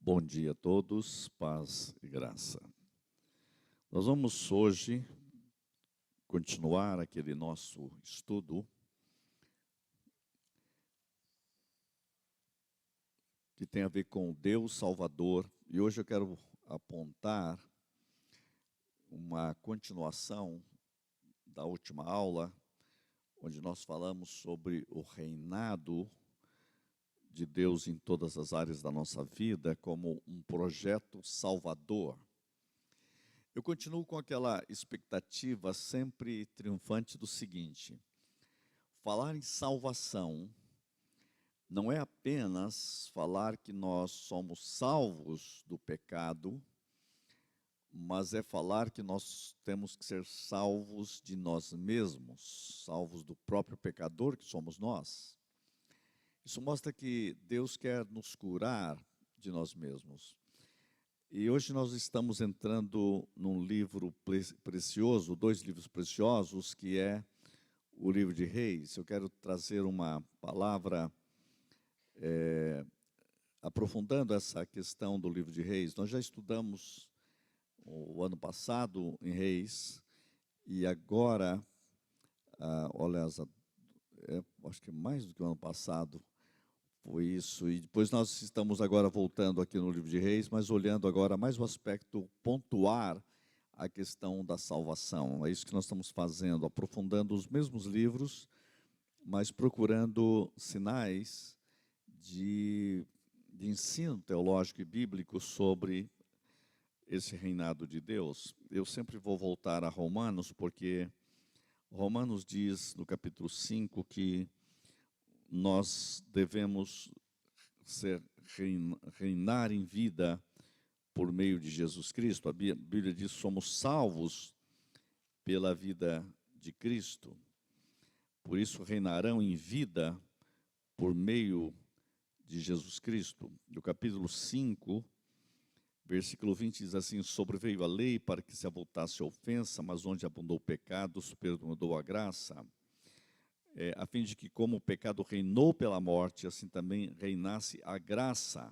Bom dia a todos, paz e graça. Nós vamos hoje continuar aquele nosso estudo que tem a ver com Deus Salvador. E hoje eu quero apontar uma continuação da última aula, onde nós falamos sobre o reinado de Deus em todas as áreas da nossa vida como um projeto salvador. Eu continuo com aquela expectativa sempre triunfante do seguinte: falar em salvação não é apenas falar que nós somos salvos do pecado, mas é falar que nós temos que ser salvos de nós mesmos, salvos do próprio pecador que somos nós. Isso mostra que Deus quer nos curar de nós mesmos. E hoje nós estamos entrando num livro precioso, dois livros preciosos, que é o livro de Reis. Eu quero trazer uma palavra aprofundando essa questão do livro de Reis. Nós já estudamos o ano passado em Reis, e agora, acho que mais do que o ano passado, foi isso. E depois nós estamos agora voltando aqui no livro de Reis, mas olhando agora mais o aspecto pontuar a questão da salvação. É isso que nós estamos fazendo, aprofundando os mesmos livros, mas procurando sinais de ensino teológico e bíblico sobre esse reinado de Deus. Eu sempre vou voltar a Romanos, porque Romanos diz no capítulo 5 que nós devemos reinar em vida por meio de Jesus Cristo. A Bíblia diz que somos salvos pela vida de Cristo. Por isso reinarão em vida por meio de Jesus Cristo. No capítulo 5, versículo 20 diz assim: sobreveio a lei para que se avultasse a ofensa, mas onde abundou o pecado, superabundou a graça. A fim de que, como o pecado reinou pela morte, assim também reinasse a graça.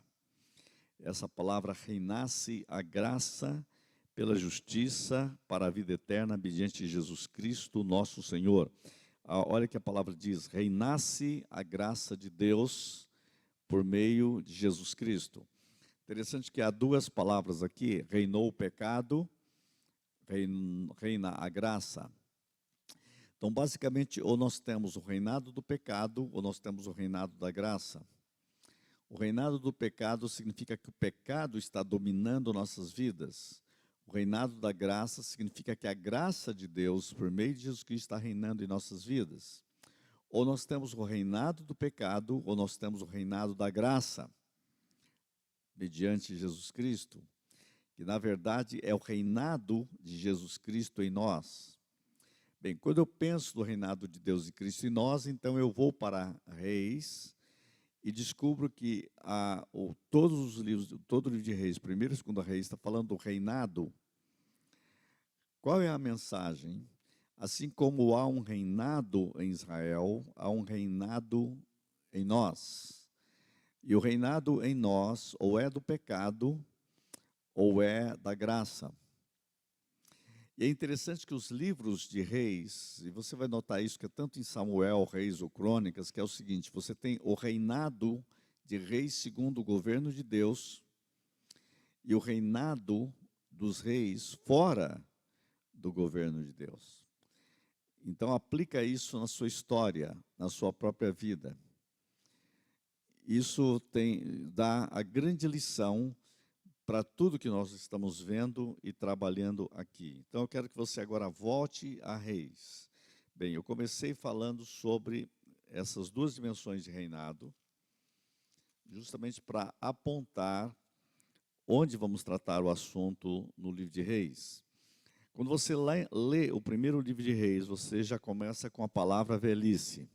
Essa palavra reinasse a graça pela justiça para a vida eterna, mediante Jesus Cristo, nosso Senhor. Olha que a palavra diz: reinasse a graça de Deus por meio de Jesus Cristo. Interessante que há duas palavras aqui: reinou o pecado, reina a graça. Então, basicamente, ou nós temos o reinado do pecado, ou nós temos o reinado da graça. O reinado do pecado significa que o pecado está dominando nossas vidas. O reinado da graça significa que a graça de Deus, por meio de Jesus Cristo, está reinando em nossas vidas. Ou nós temos o reinado do pecado, ou nós temos o reinado da graça, mediante Jesus Cristo, que na verdade é o reinado de Jesus Cristo em nós. Bem, quando eu penso no reinado de Deus e Cristo em nós, então eu vou para Reis e descubro que todos os livros, todo o livro de Reis, primeiro e segundo Reis, está falando do reinado. Qual é a mensagem? Assim como há um reinado em Israel, há um reinado em nós. E o reinado em nós ou é do pecado ou é da graça. E é interessante que os livros de Reis, e você vai notar isso que é tanto em Samuel, Reis ou Crônicas, que é o seguinte: você tem o reinado de reis segundo o governo de Deus e o reinado dos reis fora do governo de Deus. Então aplica isso na sua história, na sua própria vida. Isso dá a grande lição para tudo que nós estamos vendo e trabalhando aqui. Então eu quero que você agora volte a Reis. Bem, eu comecei falando sobre essas duas dimensões de reinado, justamente para apontar onde vamos tratar o assunto no livro de Reis. Quando você lê o primeiro livro de Reis, você já começa com a palavra velhice,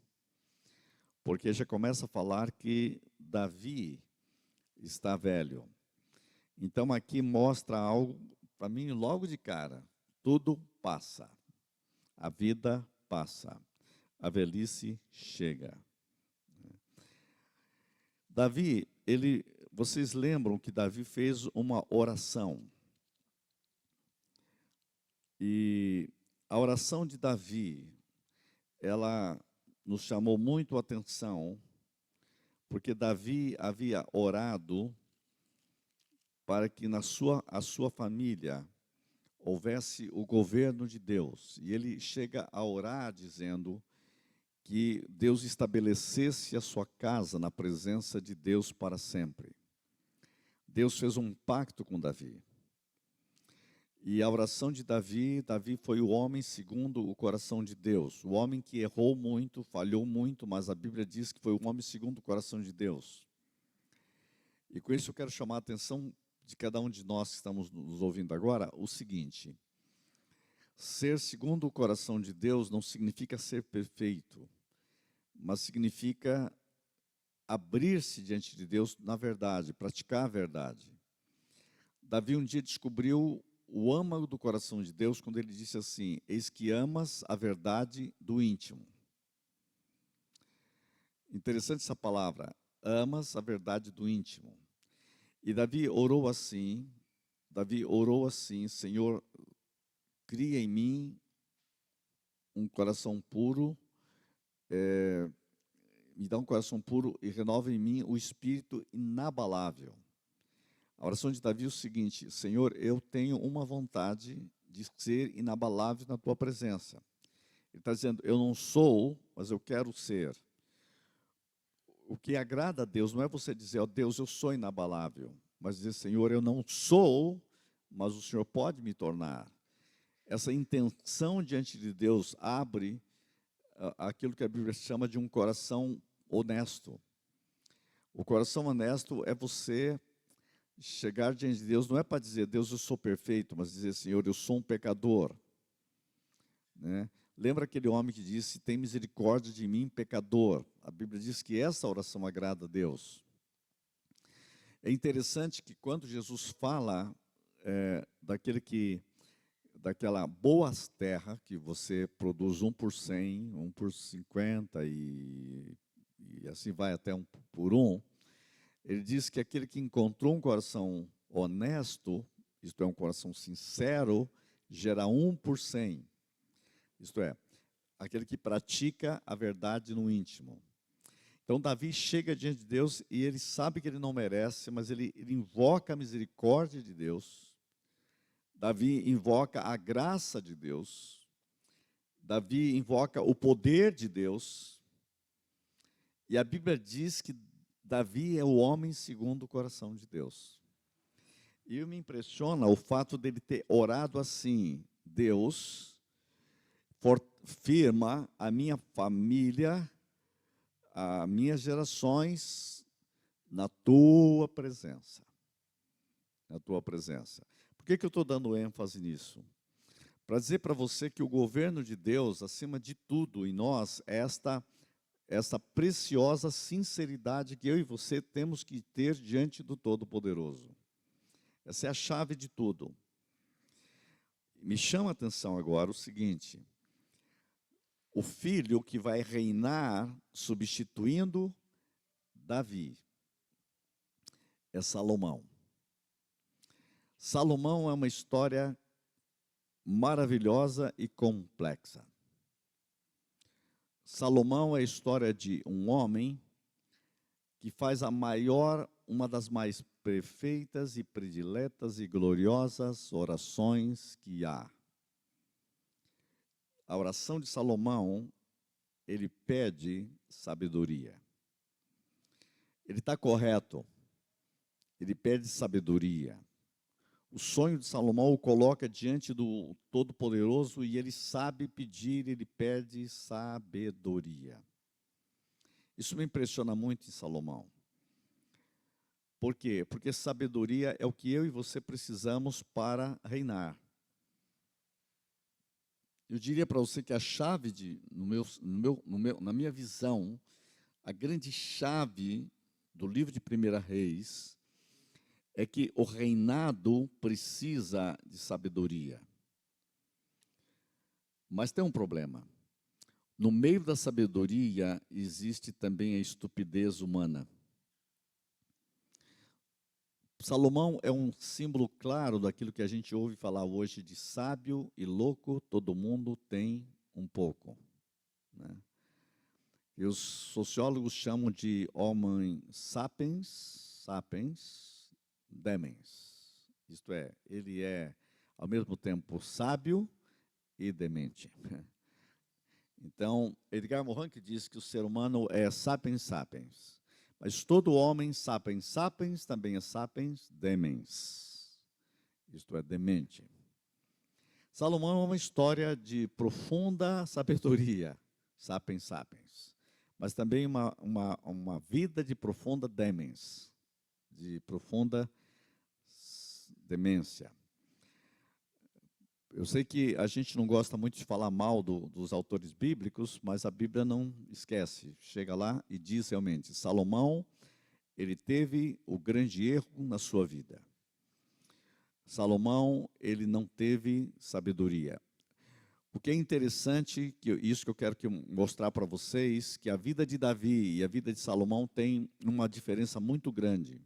porque já começa a falar que Davi está velho. Então aqui mostra algo, para mim, logo de cara: tudo passa, a vida passa, a velhice chega. Davi, ele vocês lembram que Davi fez uma oração. E a oração de Davi, ela nos chamou muito a atenção, porque Davi havia orado para que a sua família houvesse o governo de Deus. E ele chega a orar dizendo que Deus estabelecesse a sua casa na presença de Deus para sempre. Deus fez um pacto com Davi. E a oração de Davi, Davi foi o homem segundo o coração de Deus. O homem que errou muito, falhou muito, mas a Bíblia diz que foi o homem segundo o coração de Deus. E com isso eu quero chamar a atenção de cada um de nós que estamos nos ouvindo agora, o seguinte: ser segundo o coração de Deus não significa ser perfeito, mas significa abrir-se diante de Deus na verdade, praticar a verdade. Davi um dia descobriu o âmago do coração de Deus quando ele disse assim: eis que amas a verdade do íntimo. Interessante essa palavra, amas a verdade do íntimo. E Davi orou assim, Senhor, cria em mim um coração puro, me dá um coração puro e renova em mim o espírito inabalável. A oração de Davi é o seguinte: Senhor, eu tenho uma vontade de ser inabalável na tua presença. Ele está dizendo, eu não sou, mas eu quero ser. O que agrada a Deus não é você dizer, ó Deus, eu sou inabalável, mas dizer, Senhor, eu não sou, mas o Senhor pode me tornar. Essa intenção diante de Deus abre aquilo que a Bíblia chama de um coração honesto. O coração honesto é você chegar diante de Deus, não é para dizer, Deus, eu sou perfeito, mas dizer, Senhor, eu sou um pecador. Né? Lembra aquele homem que disse, tem misericórdia de mim, pecador. A Bíblia diz que essa oração agrada a Deus. É interessante que quando Jesus fala daquela boa terra que você produz 1 por 100, 1 por 50 e assim vai até 1 por 1, ele diz que aquele que encontrou um coração honesto, isto é, um coração sincero, gera 1 por 100. Isto é, aquele que pratica a verdade no íntimo. Então, Davi chega diante de Deus e ele sabe que ele não merece, mas ele invoca a misericórdia de Deus. Davi invoca a graça de Deus. Davi invoca o poder de Deus. E a Bíblia diz que Davi é o homem segundo o coração de Deus. E me impressiona o fato dele ter orado assim: Deus, firma a minha família, as minhas gerações na tua presença. Na tua presença. Por que eu estou dando ênfase nisso? Para dizer para você que o governo de Deus, acima de tudo em nós, é esta preciosa sinceridade que eu e você temos que ter diante do Todo-Poderoso. Essa é a chave de tudo. Me chama a atenção agora o seguinte: o filho que vai reinar substituindo Davi é Salomão. Salomão é uma história maravilhosa e complexa. Salomão é a história de um homem que faz uma das mais perfeitas e prediletas e gloriosas orações que há. A oração de Salomão, ele pede sabedoria. Ele está correto. Ele pede sabedoria. O sonho de Salomão o coloca diante do Todo-Poderoso e ele sabe pedir, ele pede sabedoria. Isso me impressiona muito em Salomão. Por quê? Porque sabedoria é o que eu e você precisamos para reinar. Eu diria para você que a chave, na minha visão, a grande chave do livro de 1 Reis é que o reinado precisa de sabedoria. Mas tem um problema. No meio da sabedoria existe também a estupidez humana. Salomão é um símbolo claro daquilo que a gente ouve falar hoje de sábio e louco, todo mundo tem um pouco, né? E os sociólogos chamam de homem sapiens, demens. Isto é, ele é ao mesmo tempo sábio e demente. Então, Edgar Morin que diz que o ser humano é sapiens, mas todo homem sapiens também é sapiens demens, isto é, demente. Salomão é uma história de profunda sabedoria, sapiens, mas também uma vida de profunda demens, de profunda demência. Eu sei que a gente não gosta muito de falar mal dos autores bíblicos, mas a Bíblia não esquece. Chega lá e diz realmente, Salomão, ele teve o grande erro na sua vida. Salomão, ele não teve sabedoria. O que é interessante, isso que eu quero mostrar para vocês, que a vida de Davi e a vida de Salomão tem uma diferença muito grande.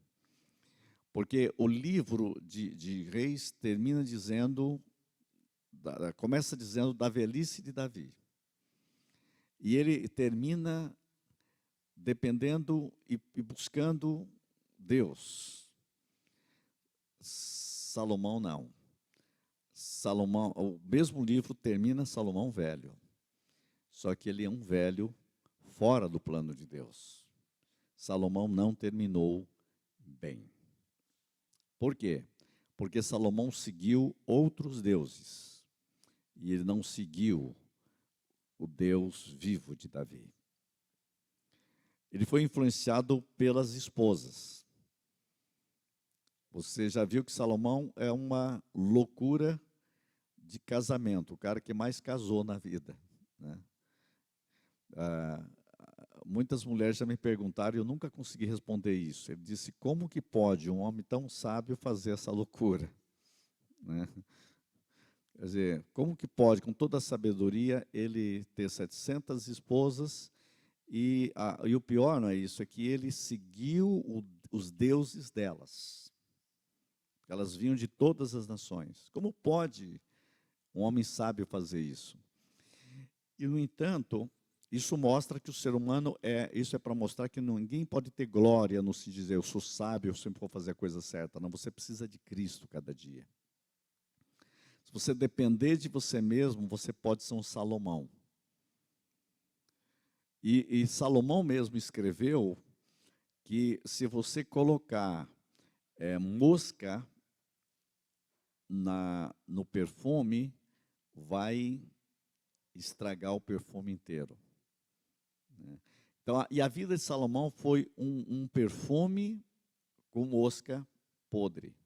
Porque o livro de Reis termina dizendo, começa dizendo da velhice de Davi. E ele termina dependendo e buscando Deus. Salomão não. Salomão, o mesmo livro termina Salomão velho. Só que ele é um velho fora do plano de Deus. Salomão não terminou bem. Por quê? Porque Salomão seguiu outros deuses. E ele não seguiu o Deus vivo de Davi. Ele foi influenciado pelas esposas. Você já viu que Salomão é uma loucura de casamento, o cara que mais casou na vida, né? Muitas mulheres já me perguntaram e eu nunca consegui responder isso. Ele disse, como que pode um homem tão sábio fazer essa loucura, né? Quer dizer, como que pode, com toda a sabedoria, ele ter 700 esposas e o pior não é isso, é que ele seguiu os deuses delas. Elas vinham de todas as nações. Como pode um homem sábio fazer isso? E, no entanto, isso mostra que o ser humano isso é para mostrar que ninguém pode ter glória no se dizer, eu sou sábio, eu sempre vou fazer a coisa certa. Não, você precisa de Cristo cada dia. Se você depender de você mesmo, você pode ser um Salomão. E Salomão mesmo escreveu que se você colocar mosca no perfume, vai estragar o perfume inteiro. Então, e a vida de Salomão foi um perfume com mosca podre.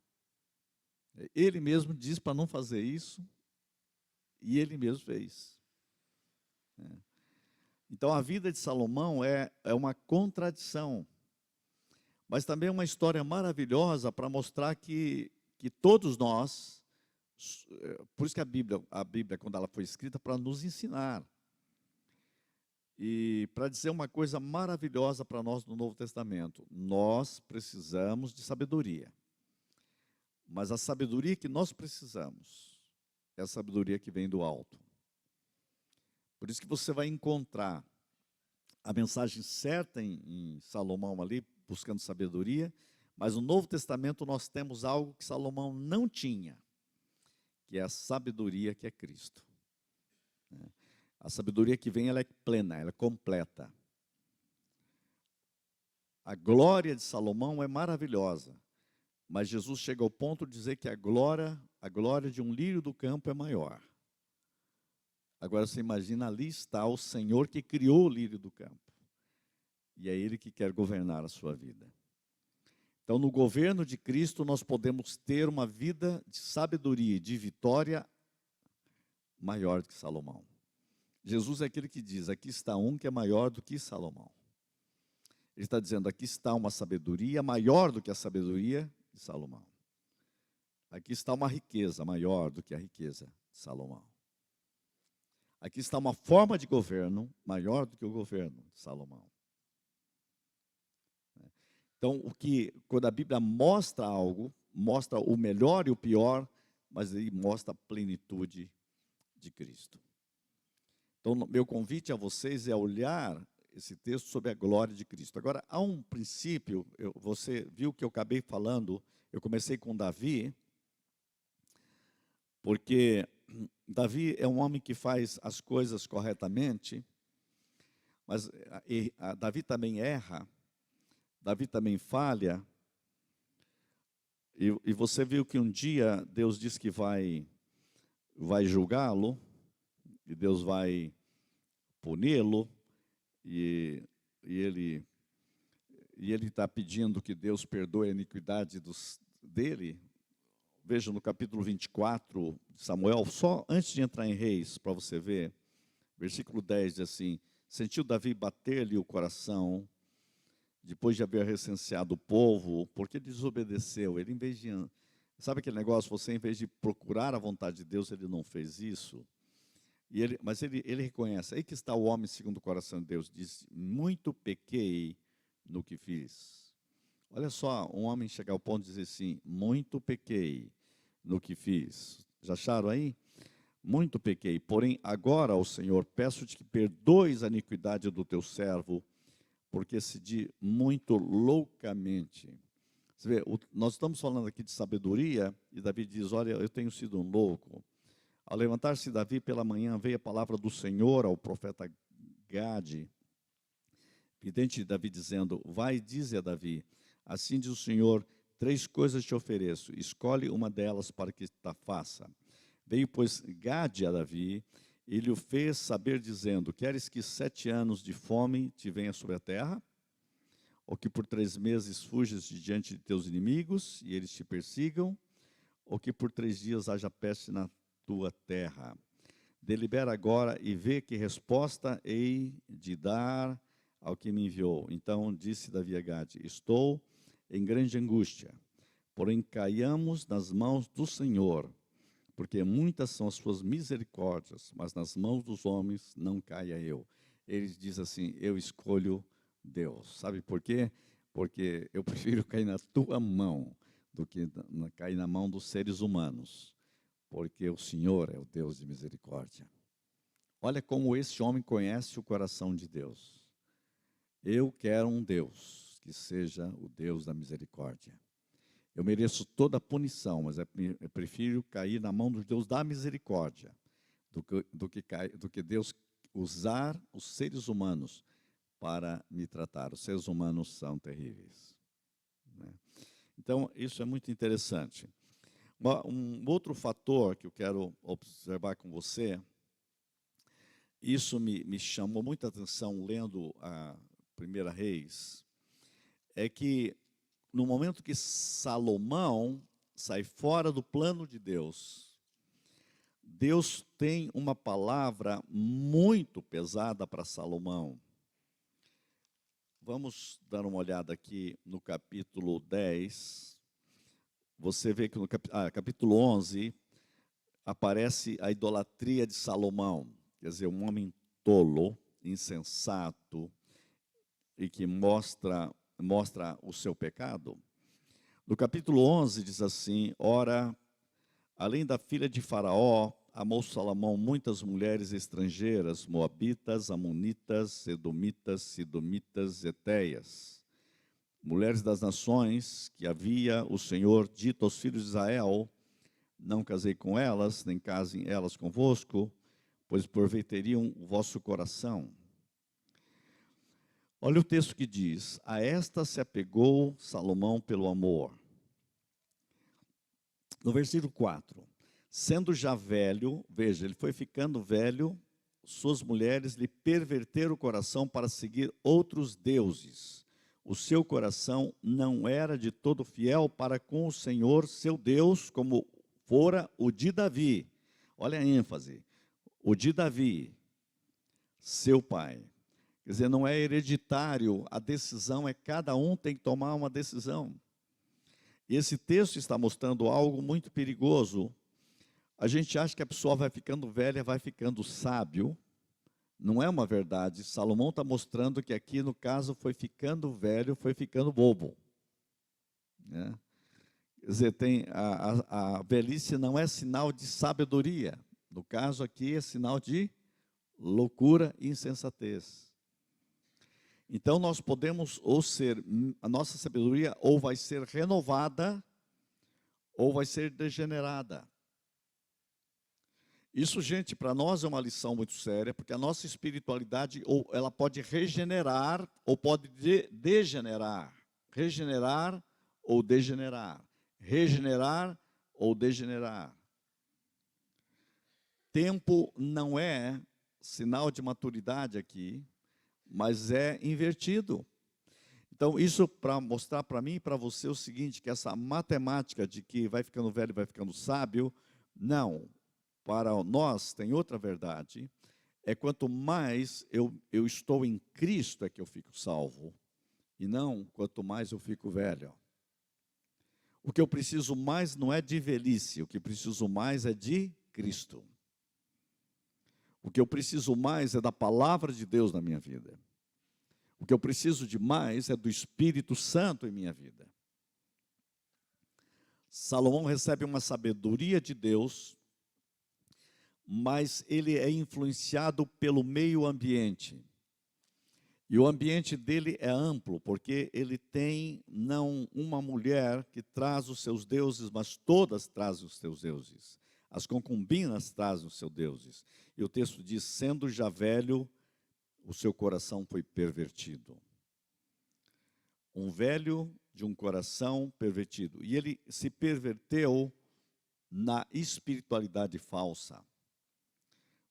Ele mesmo diz para não fazer isso, e ele mesmo fez. Então, a vida de Salomão é uma contradição, mas também é uma história maravilhosa para mostrar que todos nós, por isso que a Bíblia, quando ela foi escrita, para nos ensinar. E para dizer uma coisa maravilhosa para nós no Novo Testamento, nós precisamos de sabedoria. Mas a sabedoria que nós precisamos é a sabedoria que vem do alto. Por isso que você vai encontrar a mensagem certa em Salomão ali, buscando sabedoria, mas no Novo Testamento nós temos algo que Salomão não tinha, que é a sabedoria que é Cristo. A sabedoria que vem, ela é plena, ela é completa. A glória de Salomão é maravilhosa, mas Jesus chega ao ponto de dizer que a glória de um lírio do campo é maior. Agora você imagina, ali está o Senhor que criou o lírio do campo. E é Ele que quer governar a sua vida. Então, no governo de Cristo, nós podemos ter uma vida de sabedoria e de vitória maior do que Salomão. Jesus é aquele que diz, aqui está um que é maior do que Salomão. Ele está dizendo, aqui está uma sabedoria maior do que a sabedoria de Salomão. Aqui está uma riqueza maior do que a riqueza de Salomão. Aqui está uma forma de governo maior do que o governo de Salomão. Então, quando a Bíblia mostra algo, mostra o melhor e o pior, mas aí mostra a plenitude de Cristo. Então, meu convite a vocês é olhar esse texto sobre a glória de Cristo. Agora, há um princípio, você viu que eu acabei falando, eu comecei com Davi, porque Davi é um homem que faz as coisas corretamente, mas Davi também erra, Davi também falha, e você viu que um dia Deus diz que vai julgá-lo, e Deus vai puni-lo, e ele está pedindo que Deus perdoe a iniquidade dele. Veja no capítulo 24 de Samuel, só antes de entrar em Reis, para você ver, versículo 10 diz assim: sentiu Davi bater-lhe o coração, depois de haver recenseado o povo, porque desobedeceu. Ele, em vez de... Sabe aquele negócio, você em vez de procurar a vontade de Deus, ele não fez isso? Mas ele reconhece, aí que está o homem segundo o coração de Deus, diz: muito pequei no que fiz. Olha só, um homem chegar ao ponto de dizer assim: muito pequei no que fiz. Já acharam aí? Muito pequei, porém agora, ó Senhor, peço-te que perdoes a iniquidade do teu servo, porque cedi muito loucamente. Você vê, nós estamos falando aqui de sabedoria, e Davi diz: olha, eu tenho sido um louco. Ao levantar-se Davi pela manhã, veio a palavra do Senhor ao profeta Gade, vidente de Davi, dizendo: vai, dize a Davi, assim diz o Senhor, 3 coisas te ofereço, escolhe uma delas para que te faça. Veio, pois, Gade a Davi, e lhe o fez saber, dizendo: queres que 7 anos de fome te venha sobre a terra? Ou que por 3 meses fujas de diante de teus inimigos, e eles te persigam? Ou que por 3 dias haja peste na tua terra? Delibera agora e vê que resposta hei de dar ao que me enviou. Então disse Davi a Gade: estou em grande angústia, porém caiamos nas mãos do Senhor, porque muitas são as suas misericórdias, mas nas mãos dos homens não caia eu. Ele diz assim: eu escolho Deus. Sabe por quê? Porque eu prefiro cair na tua mão do que cair na mão dos seres humanos, porque o Senhor é o Deus de misericórdia. Olha como esse homem conhece o coração de Deus. Eu quero um Deus que seja o Deus da misericórdia. Eu mereço toda a punição, mas eu prefiro cair na mão do Deus da misericórdia do que Deus usar os seres humanos para me tratar. Os seres humanos são terríveis, né? Então, isso é muito interessante. Um outro fator que eu quero observar com você, isso me chamou muita atenção lendo a 1 Reis, é que no momento que Salomão sai fora do plano de Deus, Deus tem uma palavra muito pesada para Salomão. Vamos dar uma olhada aqui no capítulo 10. Você vê que no capítulo 11 aparece a idolatria de Salomão. Quer dizer, um homem tolo, insensato, e que mostra o seu pecado. No capítulo 11 diz assim: ora, além da filha de Faraó, amou Salomão muitas mulheres estrangeiras, moabitas, amonitas, edomitas, sidomitas, etéias, mulheres das nações que havia o Senhor dito aos filhos de Israel: não casei com elas, nem casem elas convosco, pois perverteriam o vosso coração. Olha o texto que diz: a esta se apegou Salomão pelo amor. No versículo 4, sendo já velho, veja, ele foi ficando velho, suas mulheres lhe perverteram o coração para seguir outros deuses. O seu coração não era de todo fiel para com o Senhor, seu Deus, como fora o de Davi. Olha a ênfase: o de Davi, seu pai. Quer dizer, não é hereditário, a decisão é cada um tem que tomar uma decisão. E esse texto está mostrando algo muito perigoso. A gente acha que a pessoa vai ficando velha, vai ficando sábio. Não é uma verdade. Salomão está mostrando que aqui, no caso, foi ficando velho, foi ficando bobo. né? Quer dizer, a velhice não é sinal de sabedoria. No caso aqui, é sinal de loucura e insensatez. Então, nós podemos a nossa sabedoria ou vai ser renovada, ou vai ser degenerada. Isso, gente, para nós é uma lição muito séria, porque a nossa espiritualidade, ou ela pode regenerar, ou pode degenerar. Regenerar ou degenerar. Regenerar ou degenerar. Tempo não é sinal de maturidade aqui, mas é invertido. Então, isso para mostrar para mim e para você o seguinte, que essa matemática de que vai ficando velho, vai ficando sábio, não. Para nós tem outra verdade, é quanto mais eu estou em Cristo é que eu fico salvo, e não quanto mais eu fico velho. O que eu preciso mais não é de velhice, o que preciso mais é de Cristo. O que eu preciso mais é da palavra de Deus na minha vida. O que eu preciso de mais é do Espírito Santo em minha vida. Salomão recebe uma sabedoria de Deus, mas ele é influenciado pelo meio ambiente. E o ambiente dele é amplo, porque ele tem não uma mulher que traz os seus deuses, mas todas trazem os seus deuses. As concubinas trazem os seus deuses. E o texto diz, sendo já velho, o seu coração foi pervertido. Um velho de um coração pervertido. E ele se perverteu na espiritualidade falsa.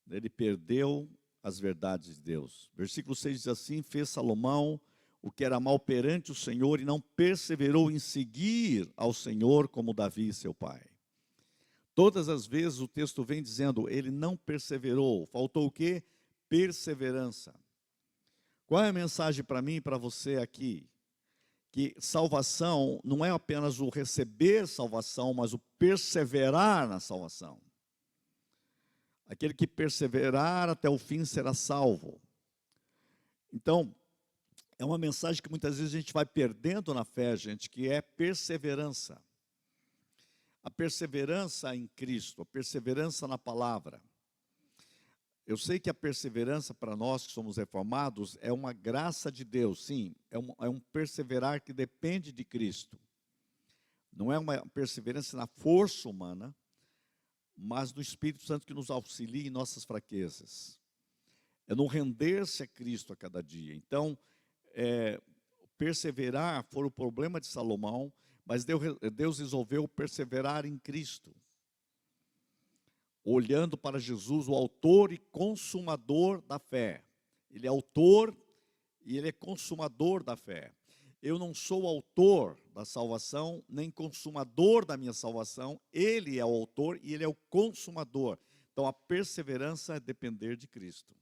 Ele perdeu as verdades de Deus. Versículo 6 diz assim, fez Salomão o que era mal perante o Senhor e não perseverou em seguir ao Senhor como Davi, seu pai. Todas as vezes o texto vem dizendo, ele não perseverou. Faltou o quê? Perseverança. Qual é a mensagem para mim e para você aqui? Que salvação não é apenas o receber salvação, mas o perseverar na salvação. Aquele que perseverar até o fim será salvo. Então, é uma mensagem que muitas vezes a gente vai perdendo na fé, gente, que é perseverança. A perseverança em Cristo, a perseverança na palavra. Eu sei que a perseverança para nós que somos reformados é uma graça de Deus, sim, é um perseverar que depende de Cristo. Não é uma perseverança na força humana, mas do Espírito Santo que nos auxilia em nossas fraquezas. É no render-se a Cristo a cada dia. Então, perseverar foi o problema de Salomão, mas Deus resolveu perseverar em Cristo. Olhando para Jesus, o autor e consumador da fé. Ele é autor e ele é consumador da fé. Eu não sou autor da salvação, nem consumador da minha salvação. Ele é o autor e ele é o consumador. Então, a perseverança é depender de Cristo.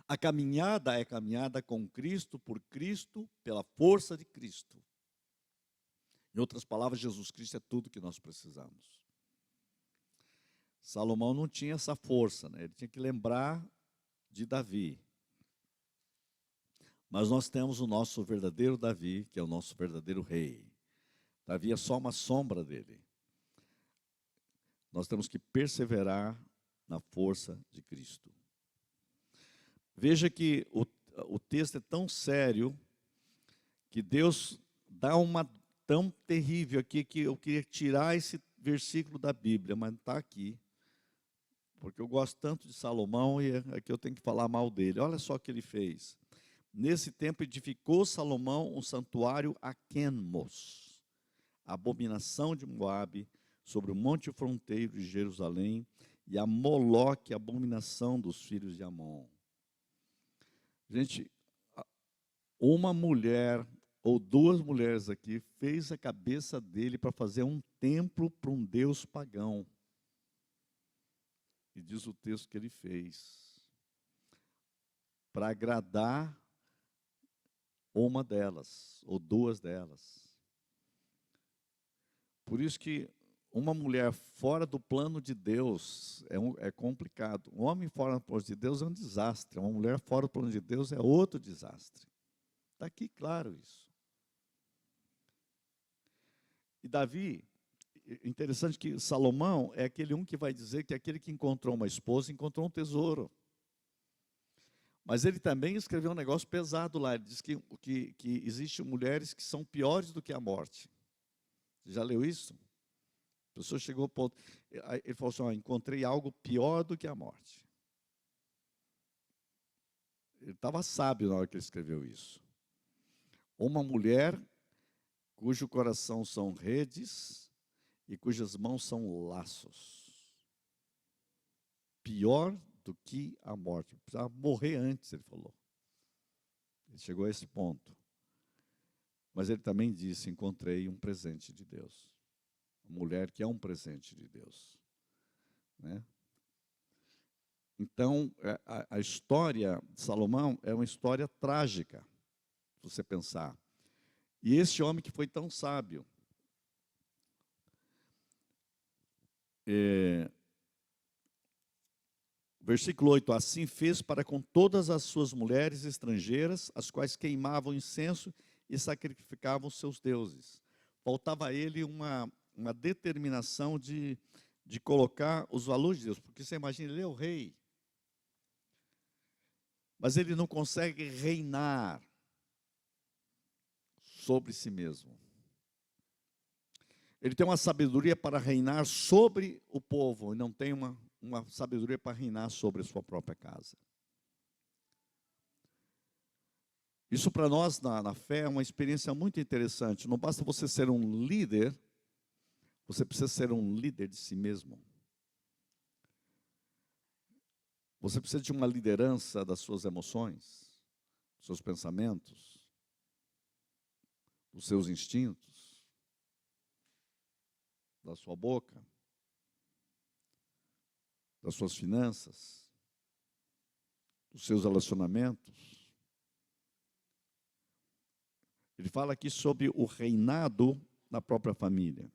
A caminhada é caminhada com Cristo, por Cristo, pela força de Cristo. Em outras palavras, Jesus Cristo é tudo que nós precisamos. Salomão não tinha essa força, né? Ele tinha que lembrar de Davi. Mas nós temos o nosso verdadeiro Davi, que é o nosso verdadeiro rei. Davi é só uma sombra dele. Nós temos que perseverar na força de Cristo. Veja que o texto é tão sério, que Deus dá uma tão terrível aqui, que eu queria tirar esse versículo da Bíblia, mas não está aqui. Porque eu gosto tanto de Salomão e aqui eu tenho que falar mal dele. Olha só o que ele fez. Nesse tempo edificou Salomão um santuário a Quenmos, a abominação de Moabe, sobre o monte fronteiro de Jerusalém, e a Moloque, a abominação dos filhos de Amon. Gente, uma mulher ou duas mulheres aqui fez a cabeça dele para fazer um templo para um deus pagão. E diz o texto que ele fez, para agradar uma delas, ou duas delas. Por isso que uma mulher fora do plano de Deus é complicado. Um homem fora do plano de Deus é um desastre. Uma mulher fora do plano de Deus é outro desastre. Está aqui claro isso. E Davi, interessante que Salomão é aquele um que vai dizer que aquele que encontrou uma esposa encontrou um tesouro. Mas ele também escreveu um negócio pesado lá. Ele diz que existem mulheres que são piores do que a morte. Você já leu isso? A pessoa chegou ao ponto. Ele falou assim: encontrei algo pior do que a morte. Ele estava sábio na hora que ele escreveu isso. Uma mulher cujo coração são redes e cujas mãos são laços. Pior do que a morte. Precisava morrer antes, ele falou. Ele chegou a esse ponto. Mas ele também disse: encontrei um presente de Deus. Uma mulher que é um presente de Deus. Né? Então, a história de Salomão é uma história trágica, se você pensar. E esse homem que foi tão sábio, versículo 8, assim fez para com todas as suas mulheres estrangeiras, as quais queimavam incenso e sacrificavam seus deuses. Faltava a ele uma determinação de colocar os valores de Deus, porque você imagina, ele é o rei, mas ele não consegue reinar sobre si mesmo. Ele tem uma sabedoria para reinar sobre o povo, e não tem uma sabedoria para reinar sobre a sua própria casa. Isso para nós na fé é uma experiência muito interessante. Não basta você ser um líder, você precisa ser um líder de si mesmo. Você precisa de uma liderança das suas emoções, dos seus pensamentos, dos seus instintos, da sua boca, das suas finanças, dos seus relacionamentos. Ele fala aqui sobre o reinado na própria família.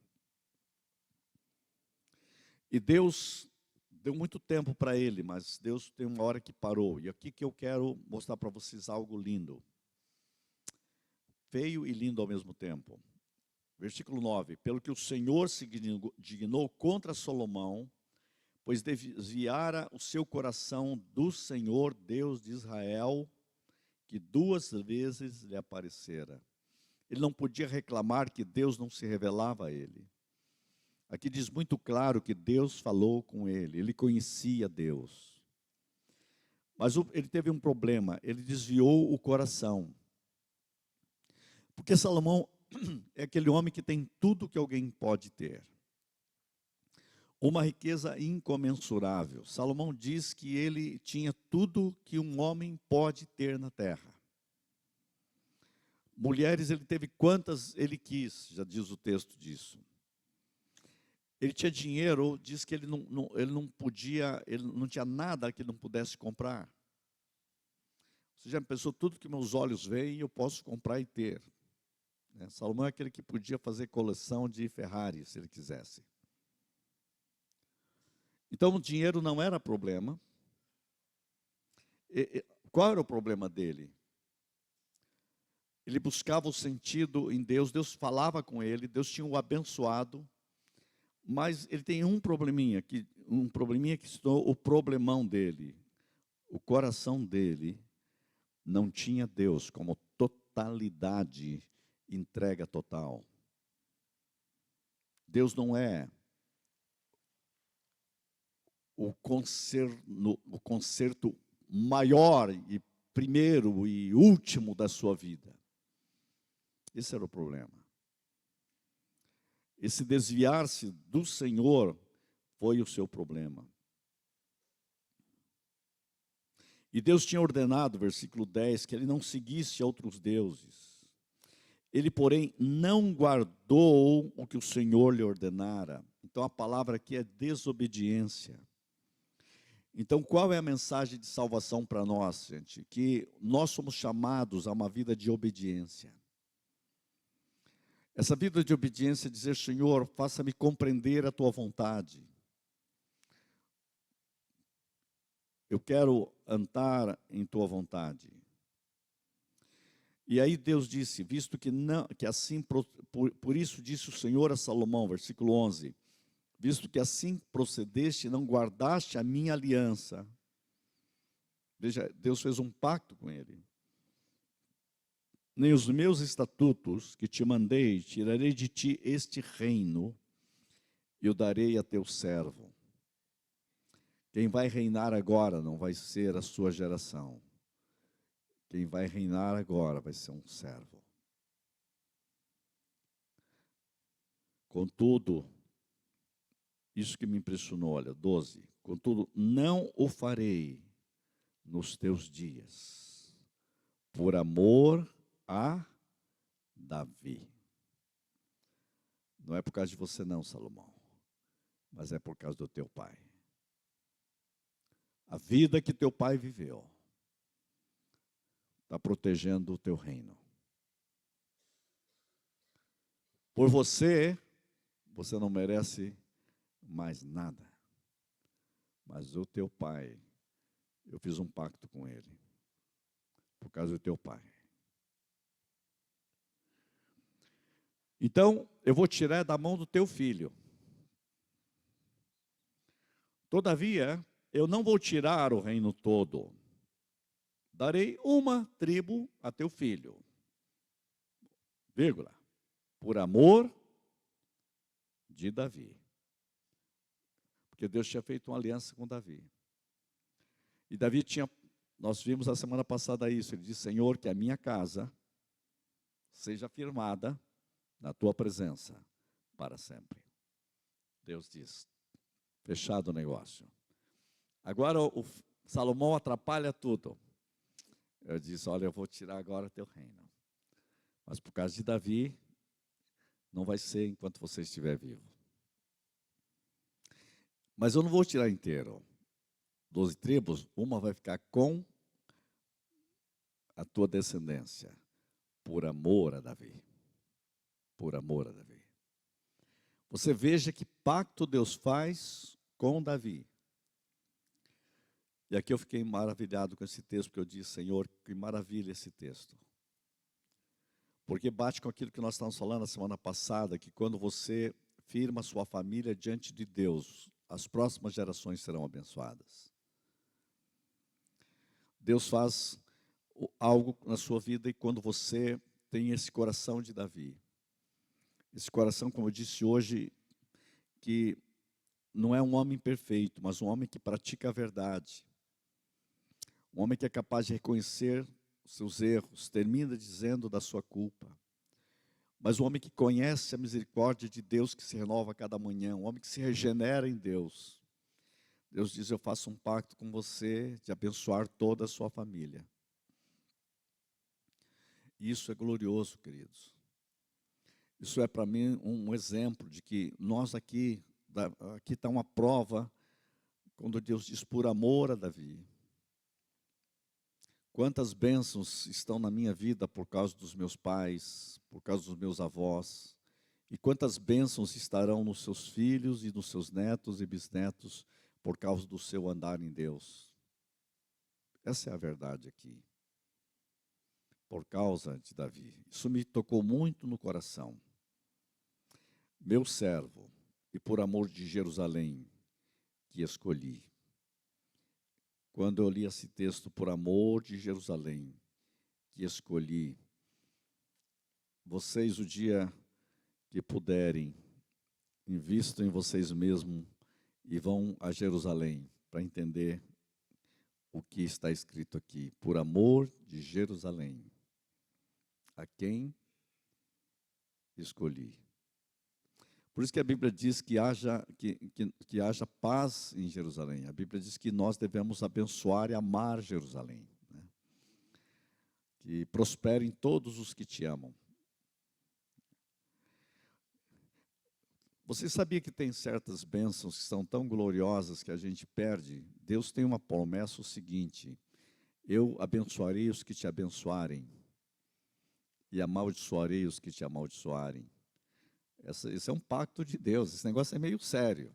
E Deus deu muito tempo para ele, mas Deus tem uma hora que parou. E aqui que eu quero mostrar para vocês algo lindo. Feio e lindo ao mesmo tempo. Versículo 9. Pelo que o Senhor se dignou contra Salomão, pois desviara o seu coração do Senhor, Deus de Israel, que 2 vezes lhe aparecera. Ele não podia reclamar que Deus não se revelava a ele. Aqui diz muito claro que Deus falou com ele conhecia Deus. Mas ele teve um problema, ele desviou o coração. Porque Salomão é aquele homem que tem tudo que alguém pode ter. Uma riqueza incomensurável. Salomão diz que ele tinha tudo que um homem pode ter na terra. Mulheres ele teve quantas ele quis, já diz o texto disso. Ele tinha dinheiro, diz que ele não podia, ele não tinha nada que ele não pudesse comprar. Você já pensou, tudo que meus olhos veem, eu posso comprar e ter. Salomão é aquele que podia fazer coleção de Ferrari, se ele quisesse. Então, o dinheiro não era problema. Qual era o problema dele? Ele buscava o sentido em Deus, Deus falava com ele, Deus tinha o abençoado, mas ele tem um probleminha que se tornou o problemão dele. O coração dele não tinha Deus como totalidade, entrega total. Deus não é o concerto maior e primeiro e último da sua vida. Esse era o problema. Esse desviar-se do Senhor foi o seu problema. E Deus tinha ordenado, versículo 10, que ele não seguisse outros deuses. Ele, porém, não guardou o que o Senhor lhe ordenara. Então, a palavra aqui é desobediência. Então, qual é a mensagem de salvação para nós, gente? Que nós somos chamados a uma vida de obediência. Essa vida de obediência é dizer: Senhor, faça-me compreender a tua vontade. Eu quero andar em tua vontade. E aí Deus disse, visto que não, que assim, por isso disse o Senhor a Salomão, versículo 11, visto que assim procedeste e não guardaste a minha aliança. Veja, Deus fez um pacto com ele. Nem os meus estatutos que te mandei, tirarei de ti este reino e o darei a teu servo. Quem vai reinar agora não vai ser a sua geração. Quem vai reinar agora vai ser um servo. Contudo, isso que me impressionou, olha, 12. Contudo, não o farei nos teus dias, por amor a Davi. Não é por causa de você não, Salomão, mas é por causa do teu pai. A vida que teu pai viveu está protegendo o teu reino. Por você, você não merece mais nada. Mas o teu pai, eu fiz um pacto com ele, por causa do teu pai. Então, eu vou tirar da mão do teu filho. Todavia, eu não vou tirar o reino todo. Darei uma tribo a teu filho. Vírgula. Por amor de Davi. Porque Deus tinha feito uma aliança com Davi. E Davi tinha, nós vimos a semana passada isso, ele disse, Senhor, que a minha casa seja firmada na tua presença para sempre. Deus diz, fechado o negócio. Agora o Salomão atrapalha tudo. Eu disse, olha, eu vou tirar agora teu reino. Mas por causa de Davi, não vai ser enquanto você estiver vivo. Mas eu não vou tirar inteiro. 12 tribos, uma vai ficar com a tua descendência, por amor a Davi. Por amor a Davi. Você veja que pacto Deus faz com Davi. E aqui eu fiquei maravilhado com esse texto, porque eu disse, Senhor, que maravilha esse texto. Porque bate com aquilo que nós estávamos falando na semana passada, que quando você firma sua família diante de Deus, as próximas gerações serão abençoadas. Deus faz algo na sua vida e quando você tem esse coração de Davi, esse coração, como eu disse hoje, que não é um homem perfeito, mas um homem que pratica a verdade, um homem que é capaz de reconhecer os seus erros, termina dizendo da sua culpa, mas um homem que conhece a misericórdia de Deus que se renova a cada manhã, um homem que se regenera em Deus. Deus diz, eu faço um pacto com você de abençoar toda a sua família. Isso é glorioso, queridos. Isso é para mim um exemplo de que nós aqui está uma prova, quando Deus diz por amor a Davi. Quantas bênçãos estão na minha vida por causa dos meus pais, por causa dos meus avós, e quantas bênçãos estarão nos seus filhos e nos seus netos e bisnetos por causa do seu andar em Deus. Essa é a verdade aqui. Por causa de Davi. Isso me tocou muito no coração. Meu servo, e por amor de Jerusalém, que escolhi. Quando eu li esse texto, por amor de Jerusalém, que escolhi, vocês, o dia que puderem, invistam em vocês mesmos e vão a Jerusalém para entender o que está escrito aqui. Por amor de Jerusalém, a quem escolhi. Por isso que a Bíblia diz que haja paz em Jerusalém. A Bíblia diz que nós devemos abençoar e amar Jerusalém, né? Que prosperem todos os que te amam. Você sabia que tem certas bênçãos que são tão gloriosas que a gente perde? Deus tem uma promessa o seguinte, eu abençoarei os que te abençoarem e amaldiçoarei os que te amaldiçoarem. Esse é um pacto de Deus, esse negócio é meio sério,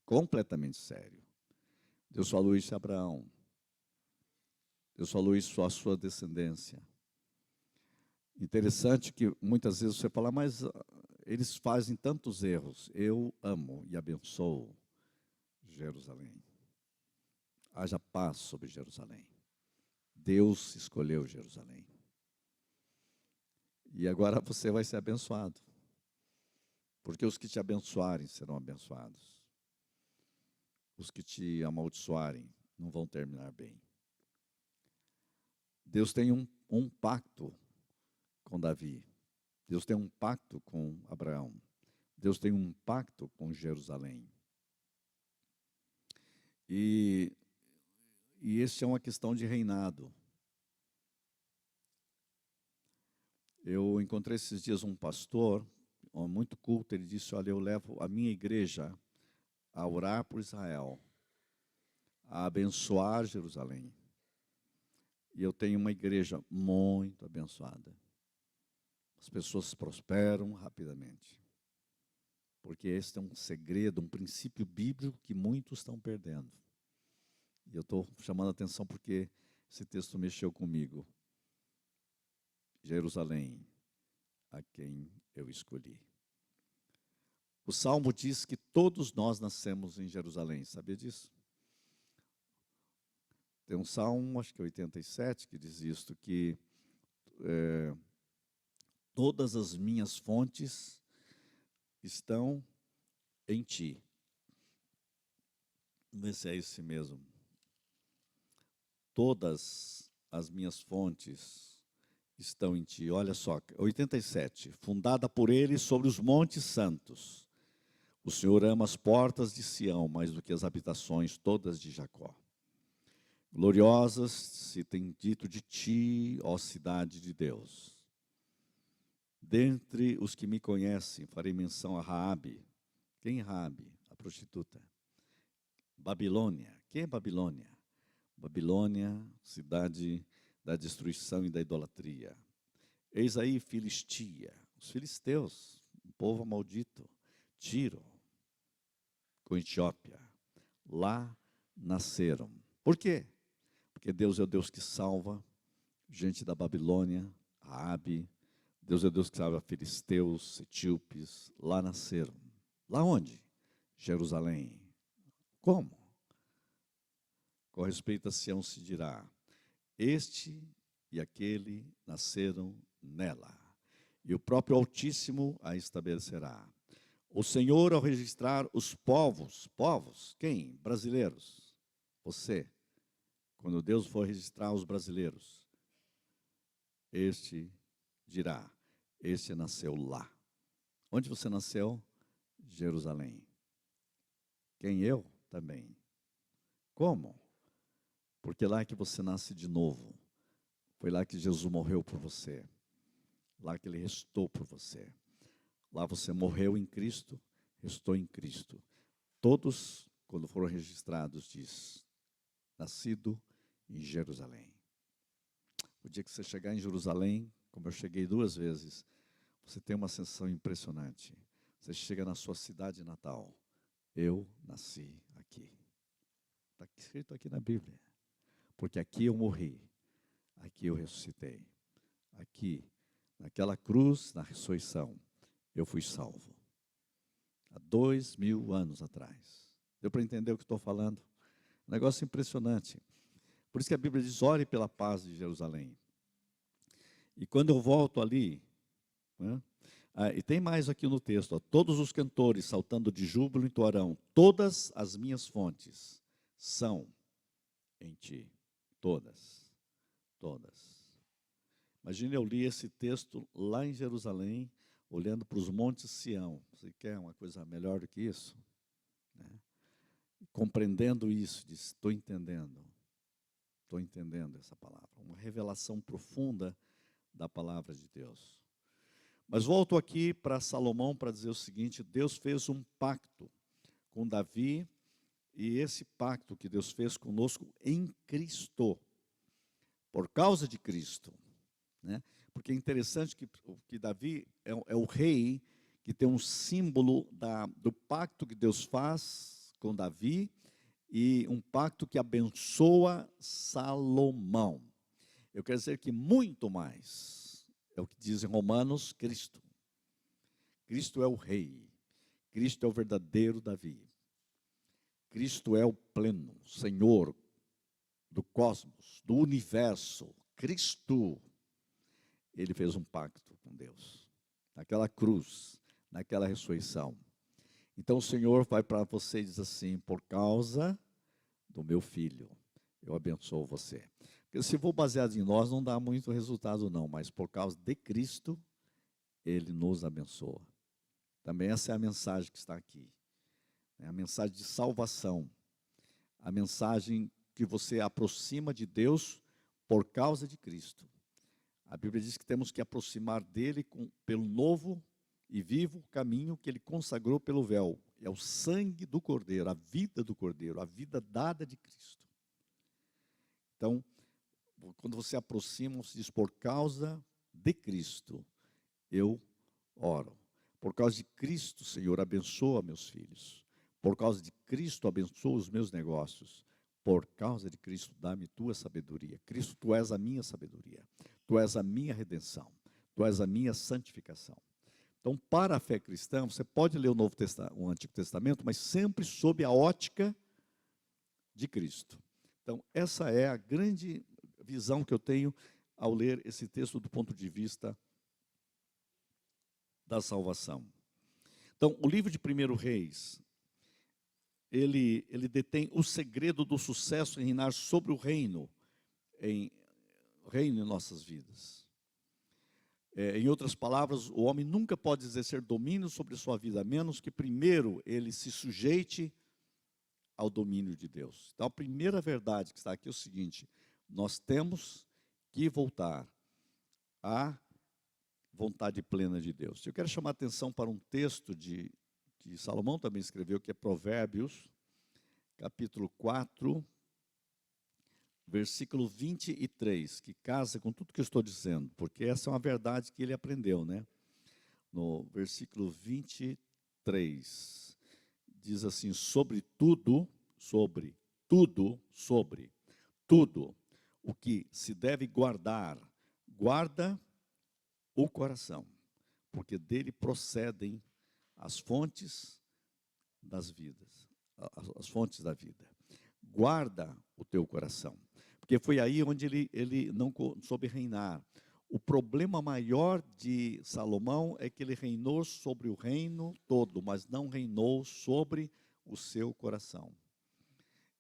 completamente sério. Deus falou isso a Abraão, Deus falou isso à sua descendência. Interessante que muitas vezes você fala, mas eles fazem tantos erros. Eu amo e abençoo Jerusalém. Haja paz sobre Jerusalém. Deus escolheu Jerusalém. E agora você vai ser abençoado. Porque os que te abençoarem serão abençoados. Os que te amaldiçoarem não vão terminar bem. Deus tem um pacto com Davi. Deus tem um pacto com Abraão. Deus tem um pacto com Jerusalém. E esse é uma questão de reinado. Eu encontrei esses dias um pastor, muito culto, ele disse, olha, eu levo a minha igreja a orar por Israel, a abençoar Jerusalém. E eu tenho uma igreja muito abençoada. As pessoas prosperam rapidamente. Porque esse é um segredo, um princípio bíblico que muitos estão perdendo. E eu estou chamando a atenção porque esse texto mexeu comigo. Jerusalém, a quem eu escolhi. O Salmo diz que todos nós nascemos em Jerusalém, sabia disso? Tem um Salmo, acho que 87, que diz isto, que todas as minhas fontes estão em ti. Vamos ver se é esse mesmo. Todas as minhas fontes estão em ti. Olha só, 87. Fundada por ele sobre os montes santos. O Senhor ama as portas de Sião mais do que as habitações todas de Jacó. Gloriosas se tem dito de ti, ó cidade de Deus. Dentre os que me conhecem, farei menção a Raabe. Quem é Raabe? A prostituta. Babilônia. Quem é Babilônia? Babilônia, cidade da destruição e da idolatria. Eis aí Filistia, os filisteus, um povo maldito. Tiro, com Etiópia. Lá nasceram. Por quê? Porque Deus é o Deus que salva gente da Babilônia, Raabe. Deus é o Deus que salva filisteus, etíopes. Lá nasceram. Lá onde? Jerusalém. Como? Com respeito a Sião se dirá, este e aquele nasceram nela, e o próprio Altíssimo a estabelecerá. O Senhor, ao registrar os povos, quem? Brasileiros. Você, quando Deus for registrar os brasileiros, este dirá, este nasceu lá. Onde você nasceu? Jerusalém. Quem eu? Também. Como? Porque lá é que você nasce de novo. Foi lá que Jesus morreu por você. Lá que ele restou por você. Lá você morreu em Cristo, restou em Cristo. Todos, quando foram registrados, diz, nascido em Jerusalém. O dia que você chegar em Jerusalém, como eu cheguei 2 vezes, você tem uma sensação impressionante. Você chega na sua cidade natal. Eu nasci aqui. Está escrito aqui na Bíblia. Porque aqui eu morri, aqui eu ressuscitei. Aqui, naquela cruz, na ressurreição, eu fui salvo. Há 2000 anos atrás. Deu para entender o que estou falando? Um negócio impressionante. Por isso que a Bíblia diz, ore pela paz de Jerusalém. E quando eu volto ali, né, e tem mais aqui no texto, ó, todos os cantores saltando de júbilo entoarão, todas as minhas fontes são em ti. Todas. Imagine, eu li esse texto lá em Jerusalém, olhando para os montes Sião. Você quer uma coisa melhor do que isso? Né? Compreendendo isso, diz, estou entendendo essa palavra. Uma revelação profunda da palavra de Deus. Mas volto aqui para Salomão para dizer o seguinte, Deus fez um pacto com Davi, e esse pacto que Deus fez conosco em Cristo, por causa de Cristo, né? Porque é interessante que Davi é o rei que tem um símbolo do pacto que Deus faz com Davi e um pacto que abençoa Salomão. Eu quero dizer que muito mais É o que diz em Romanos, Cristo. Cristo é o rei. Cristo é o verdadeiro Davi. Cristo é o pleno Senhor do cosmos, do universo. Cristo, ele fez um pacto com Deus, naquela cruz, naquela ressurreição. Então o Senhor vai para você e diz assim: por causa do meu filho, eu abençoo você. Porque se for baseado em nós, não dá muito resultado não, mas por causa de Cristo, ele nos abençoa. Também essa é a mensagem que está aqui. É a mensagem de salvação. A mensagem que você aproxima de Deus por causa de Cristo. A Bíblia diz que temos que aproximar dele pelo novo e vivo caminho que ele consagrou pelo véu. É o sangue do Cordeiro, a vida do Cordeiro, a vida dada de Cristo. Então, quando você aproxima, você diz: por causa de Cristo, eu oro. Por causa de Cristo, Senhor, abençoa meus filhos. Por causa de Cristo, abençoa os meus negócios. Por causa de Cristo, dá-me tua sabedoria. Cristo, tu és a minha sabedoria. Tu és a minha redenção. Tu és a minha santificação. Então, para a fé cristã, você pode ler o Antigo Testamento, mas sempre sob a ótica de Cristo. Então, essa é a grande visão que eu tenho ao ler esse texto do ponto de vista da salvação. Então, o livro de 1 Reis, ele detém o segredo do sucesso em reinar sobre o reino em nossas vidas. Em outras palavras, o homem nunca pode exercer domínio sobre sua vida, a menos que primeiro ele se sujeite ao domínio de Deus. Então, a primeira verdade que está aqui é o seguinte: nós temos que voltar à vontade plena de Deus. Eu quero chamar a atenção para um texto que Salomão também escreveu, que é Provérbios, capítulo 4, versículo 23, que casa com tudo que eu estou dizendo, porque essa é uma verdade que ele aprendeu, né? No versículo 23, diz assim: sobre tudo o que se deve guardar, guarda o coração, porque dele procedem as fontes das vidas, as fontes da vida. Guarda o teu coração, porque foi aí onde ele não soube reinar. O problema maior de Salomão é que ele reinou sobre o reino todo, mas não reinou sobre o seu coração.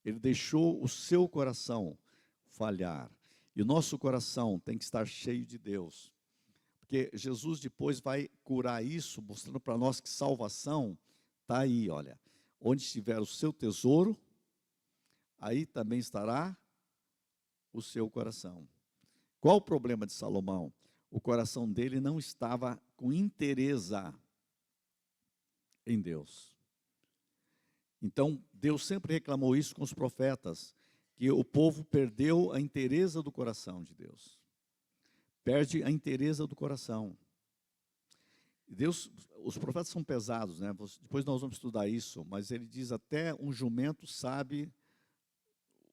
Ele deixou o seu coração falhar. E o nosso coração tem que estar cheio de Deus. Porque Jesus depois vai curar isso, mostrando para nós que salvação está aí, olha. Onde estiver o seu tesouro, aí também estará o seu coração. Qual o problema de Salomão? O coração dele não estava com interesse em Deus. Então, Deus sempre reclamou isso com os profetas, que o povo perdeu a interesse do coração de Deus. Perde a interesse do coração. Deus, os profetas são pesados, né? Depois nós vamos estudar isso, mas ele diz: até um jumento sabe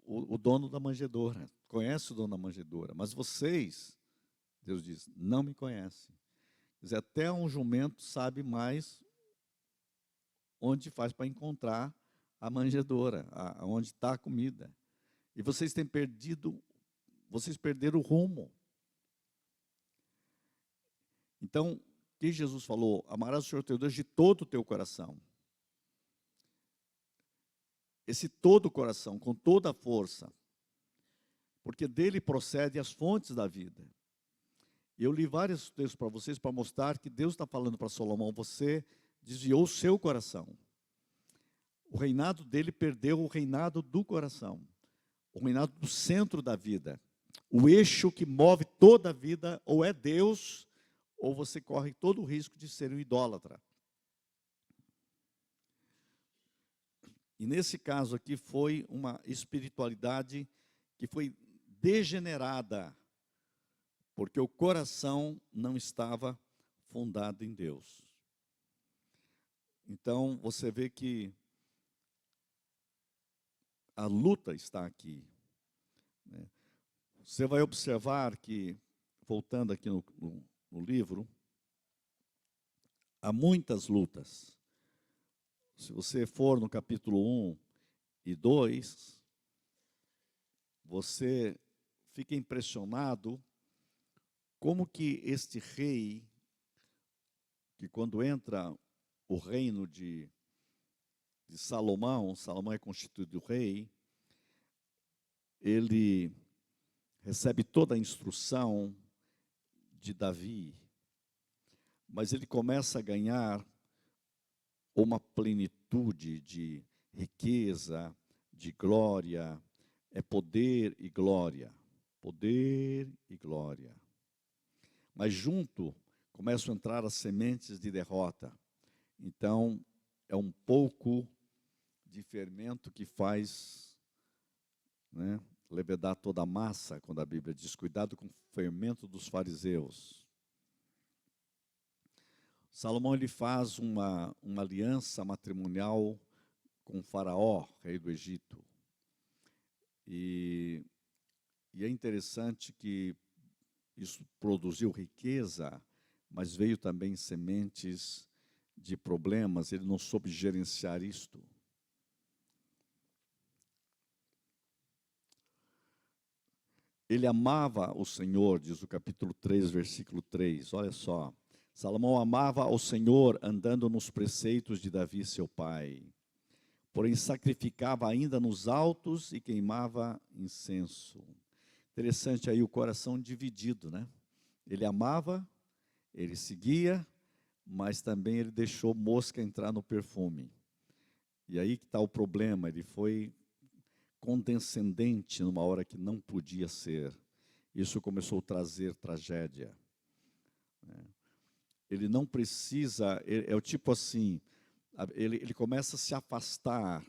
o dono da manjedoura, conhece o dono da manjedoura, mas vocês, Deus diz, não me conhecem. Quer dizer, até um jumento sabe mais onde faz para encontrar a manjedoura, onde está a comida. E vocês perderam o rumo. Então, o que Jesus falou? Amarás o Senhor teu Deus de todo o teu coração. Esse todo o coração, com toda a força, porque dele procede as fontes da vida. E eu li vários textos para vocês para mostrar que Deus está falando para Salomão: você desviou o seu coração. O reinado dele perdeu o reinado do coração, o reinado do centro da vida. O eixo que move toda a vida ou é Deus, ou você corre todo o risco de ser um idólatra. E nesse caso aqui foi uma espiritualidade que foi degenerada, porque o coração não estava fundado em Deus. Então, você vê que a luta está aqui, né? Você vai observar que, voltando aqui no no livro, há muitas lutas. Se você for no capítulo 1 e 2, você fica impressionado como que este rei, que quando entra o reino de Salomão, Salomão é constituído rei, ele recebe toda a instrução de Davi, mas ele começa a ganhar uma plenitude de riqueza, de glória, é poder e glória, poder e glória. Mas junto começam a entrar as sementes de derrota. Então, é um pouco de fermento que faz, né, levedar toda a massa, quando a Bíblia diz, cuidado com o fermento dos fariseus. Salomão ele faz uma aliança matrimonial com Faraó, rei do Egito. E é interessante que isso produziu riqueza, mas veio também sementes de problemas, ele não soube gerenciar isto. Ele amava o Senhor, diz o capítulo 3, versículo 3, olha só. Salomão amava ao Senhor andando nos preceitos de Davi, seu pai. Porém, sacrificava ainda nos altos e queimava incenso. Interessante aí o coração dividido, né? Ele amava, ele seguia, mas também ele deixou mosca entrar no perfume. E aí que está o problema, ele foi condescendente numa hora que não podia ser. Isso começou a trazer tragédia. Ele não precisa, é o tipo assim, ele começa a se afastar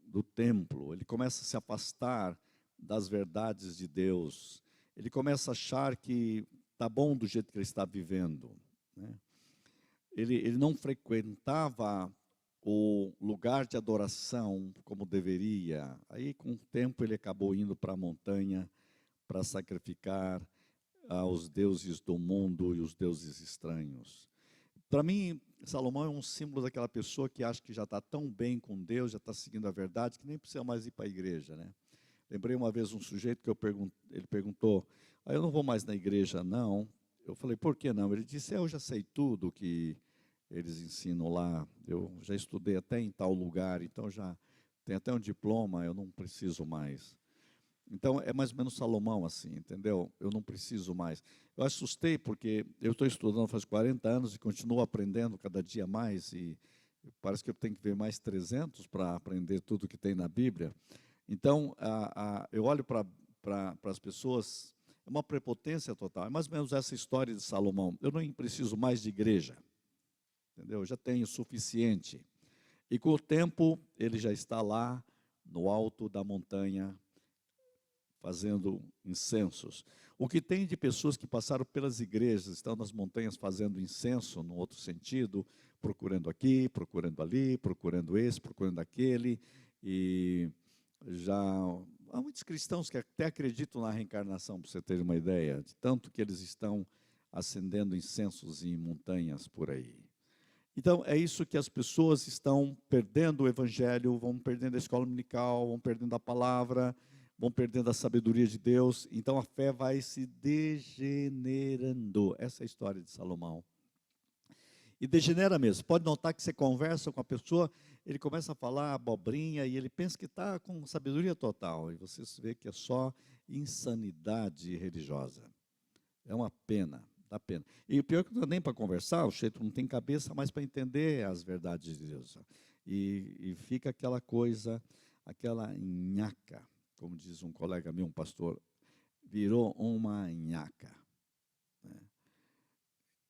do templo, ele começa a se afastar das verdades de Deus, ele começa a achar que está bom do jeito que ele está vivendo, né? Ele não frequentava o lugar de adoração como deveria. Aí, com o tempo, ele acabou indo para a montanha para sacrificar aos deuses do mundo e os deuses estranhos. Para mim, Salomão é um símbolo daquela pessoa que acha que já está tão bem com Deus, já está seguindo a verdade, que nem precisa mais ir para a igreja, né? Lembrei uma vez um sujeito que ele perguntou, eu não vou mais na igreja, não. Eu falei, por que não? Ele disse, eu já sei tudo que eles ensinam lá, eu já estudei até em tal lugar, então já tenho até um diploma, eu não preciso mais. Então, é mais ou menos Salomão assim, entendeu? Eu não preciso mais. Eu assustei porque eu estou estudando faz 40 anos e continuo aprendendo cada dia mais, e parece que eu tenho que ver mais 300 para aprender tudo que tem na Bíblia. Então, eu olho para as pessoas, é uma prepotência total. É mais ou menos essa história de Salomão. Eu não preciso mais de igreja, entendeu? Eu já tenho o suficiente. E com o tempo, ele já está lá no alto da montanha, fazendo incensos. O que tem de pessoas que passaram pelas igrejas, estão nas montanhas fazendo incenso, no outro sentido, procurando aqui, procurando ali, procurando esse, procurando aquele, e já há muitos cristãos que até acreditam na reencarnação, para você ter uma ideia, de tanto que eles estão acendendo incensos em montanhas por aí. Então, é isso que as pessoas estão perdendo o evangelho, vão perdendo a escola dominical, vão perdendo a palavra, vão perdendo a sabedoria de Deus. Então, a fé vai se degenerando. Essa é a história de Salomão. E degenera mesmo. Pode notar que você conversa com a pessoa, ele começa a falar abobrinha e ele pensa que está com sabedoria total. E você vê que é só insanidade religiosa. É uma pena. Dá pena. E o pior é que não dá nem para conversar, o sujeito não tem cabeça mais para entender as verdades de Deus. E fica aquela coisa, aquela nhaca, como diz um colega meu, um pastor, virou uma nhaca. Né?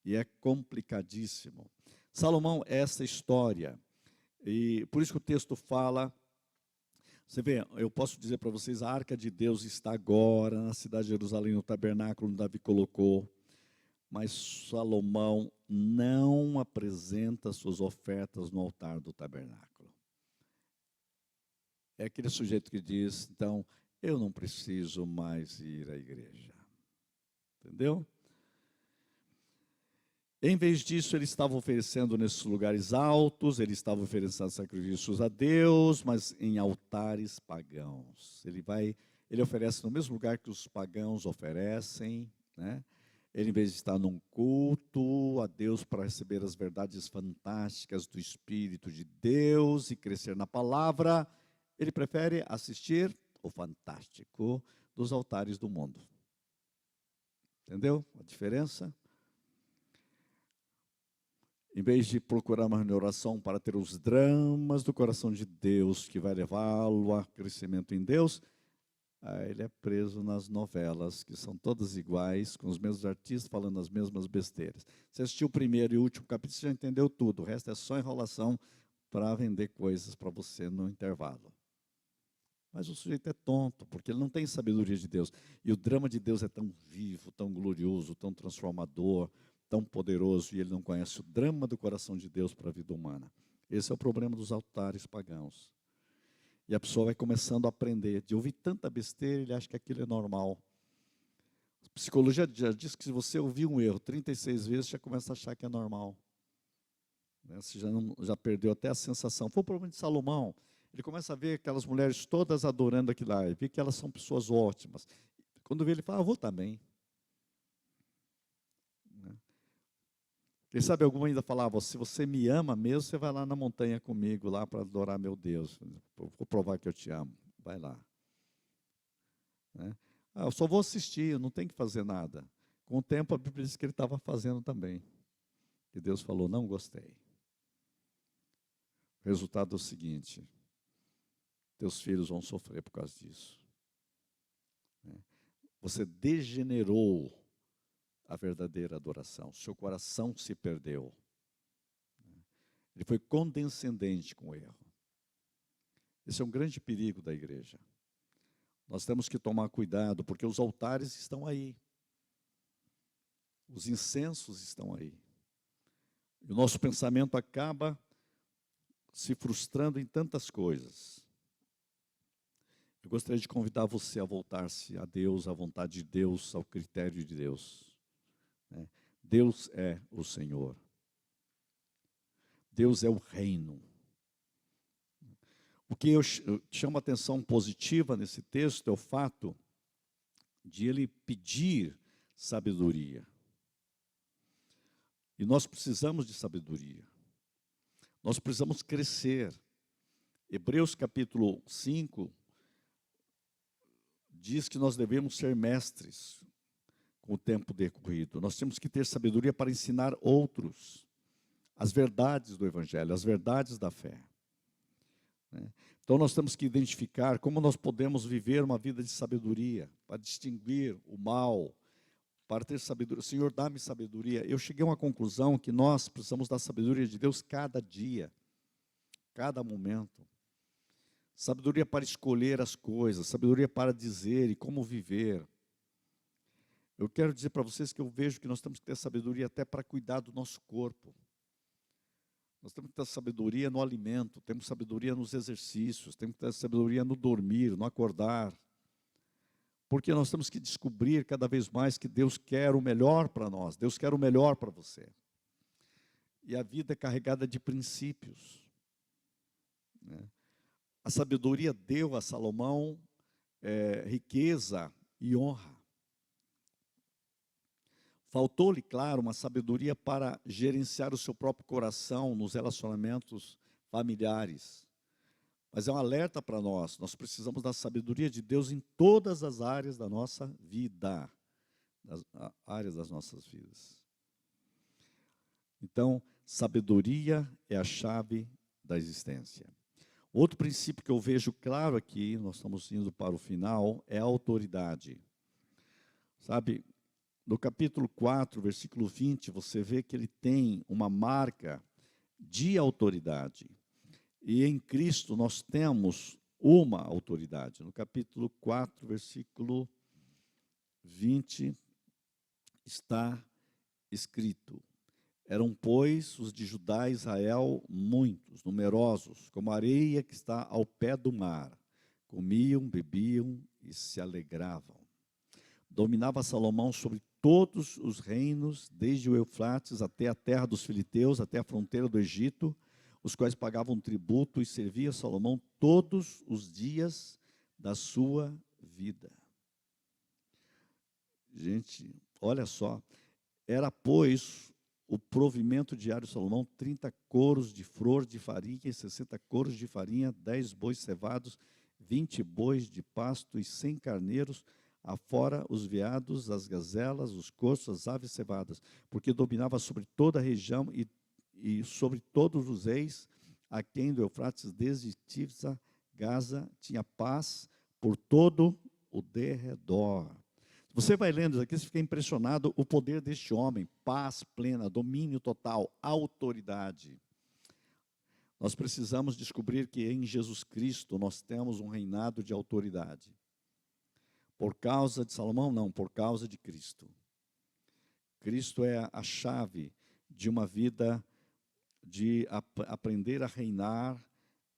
E é complicadíssimo. Salomão, essa história, e por isso que o texto fala, você vê, eu posso dizer para vocês, a arca de Deus está agora na cidade de Jerusalém, no tabernáculo onde Davi colocou. Mas Salomão não apresenta suas ofertas no altar do tabernáculo. É aquele sujeito que diz, então, eu não preciso mais ir à igreja. Entendeu? Em vez disso, ele estava oferecendo nesses lugares altos, ele estava oferecendo sacrifícios a Deus, mas em altares pagãos. Ele oferece no mesmo lugar que os pagãos oferecem, né? Ele, em vez de estar num culto a Deus para receber as verdades fantásticas do Espírito de Deus e crescer na palavra, ele prefere assistir o fantástico dos altares do mundo. Entendeu a diferença? Em vez de procurar uma oração para ter os dramas do coração de Deus, que vai levá-lo a crescimento em Deus, ele é preso nas novelas, que são todas iguais, com os mesmos artistas falando as mesmas besteiras. Você assistiu o primeiro e o último capítulo, você já entendeu tudo. O resto é só enrolação para vender coisas para você no intervalo. Mas o sujeito é tonto, porque ele não tem sabedoria de Deus. E o drama de Deus é tão vivo, tão glorioso, tão transformador, tão poderoso, e ele não conhece o drama do coração de Deus para a vida humana. Esse é o problema dos altares pagãos. E a pessoa vai começando a aprender. De ouvir tanta besteira, ele acha que aquilo é normal. A psicologia já diz que se você ouvir um erro 36 vezes, já começa a achar que é normal. Você já perdeu até a sensação. Foi o problema de Salomão. Ele começa a ver aquelas mulheres todas adorando aquilo lá, e vê que elas são pessoas ótimas. Quando vê, ele fala, vou também. Quem sabe alguma ainda falava, se você me ama mesmo, você vai lá na montanha comigo, lá para adorar meu Deus. Vou provar que eu te amo. Vai lá. Eu só vou assistir, eu não tenho que fazer nada. Com o tempo, a Bíblia diz que ele estava fazendo também. E Deus falou, não gostei. O resultado é o seguinte, teus filhos vão sofrer por causa disso. Você degenerou a verdadeira adoração. Seu coração se perdeu. Ele foi condescendente com o erro. Esse é um grande perigo da igreja. Nós temos que tomar cuidado, porque os altares estão aí. Os incensos estão aí. E o nosso pensamento acaba se frustrando em tantas coisas. Eu gostaria de convidar você a voltar-se a Deus, à vontade de Deus, ao critério de Deus. Deus é o Senhor. Deus é o reino. O que eu chamo a atenção positiva nesse texto é o fato de ele pedir sabedoria. E nós precisamos de sabedoria. Nós precisamos crescer. Hebreus capítulo 5 diz que nós devemos ser mestres com o tempo decorrido. Nós temos que ter sabedoria para ensinar outros as verdades do Evangelho, as verdades da fé. Então nós temos que identificar como nós podemos viver uma vida de sabedoria, para distinguir o mal, para ter sabedoria. Senhor, dá-me sabedoria. Eu cheguei a uma conclusão que nós precisamos da sabedoria de Deus cada dia, cada momento. Sabedoria para escolher as coisas, sabedoria para dizer e como viver. Eu quero dizer para vocês que eu vejo que nós temos que ter sabedoria até para cuidar do nosso corpo. Nós temos que ter sabedoria no alimento, temos sabedoria nos exercícios, temos que ter sabedoria no dormir, no acordar. Porque nós temos que descobrir cada vez mais que Deus quer o melhor para nós, Deus quer o melhor para você. E a vida é carregada de princípios. A sabedoria deu a Salomão riqueza e honra. Faltou-lhe, claro, uma sabedoria para gerenciar o seu próprio coração nos relacionamentos familiares. Mas é um alerta para nós. Nós precisamos da sabedoria de Deus em todas as áreas da nossa vida. Das áreas das nossas vidas. Então, sabedoria é a chave da existência. Outro princípio que eu vejo claro aqui, nós estamos indo para o final, é a autoridade. Sabe, no capítulo 4, versículo 20, você vê que ele tem uma marca de autoridade. E em Cristo nós temos uma autoridade. No capítulo 4, versículo 20, está escrito: eram, pois, os de Judá e Israel muitos, numerosos, como a areia que está ao pé do mar. Comiam, bebiam e se alegravam. Dominava Salomão sobre todos os reinos, desde o Eufrates até a terra dos filisteus, até a fronteira do Egito, os quais pagavam tributo e serviam a Salomão todos os dias da sua vida. Gente, olha só, era, pois, o provimento diário de Salomão, 30 coros de flor de farinha e 60 coros de farinha, 10 bois cevados, 20 bois de pasto e 100 carneiros, afora os veados, as gazelas, os coços, as aves cevadas, porque dominava sobre toda a região e sobre todos os reis, a quem do Eufrates, desde Tifsa, Gaza, tinha paz por todo o derredor. Você vai lendo isso aqui, você fica impressionado o poder deste homem, paz plena, domínio total, autoridade. Nós precisamos descobrir que em Jesus Cristo nós temos um reinado de autoridade. Por causa de Salomão? Não, por causa de Cristo. Cristo é a chave de uma vida, de aprender a reinar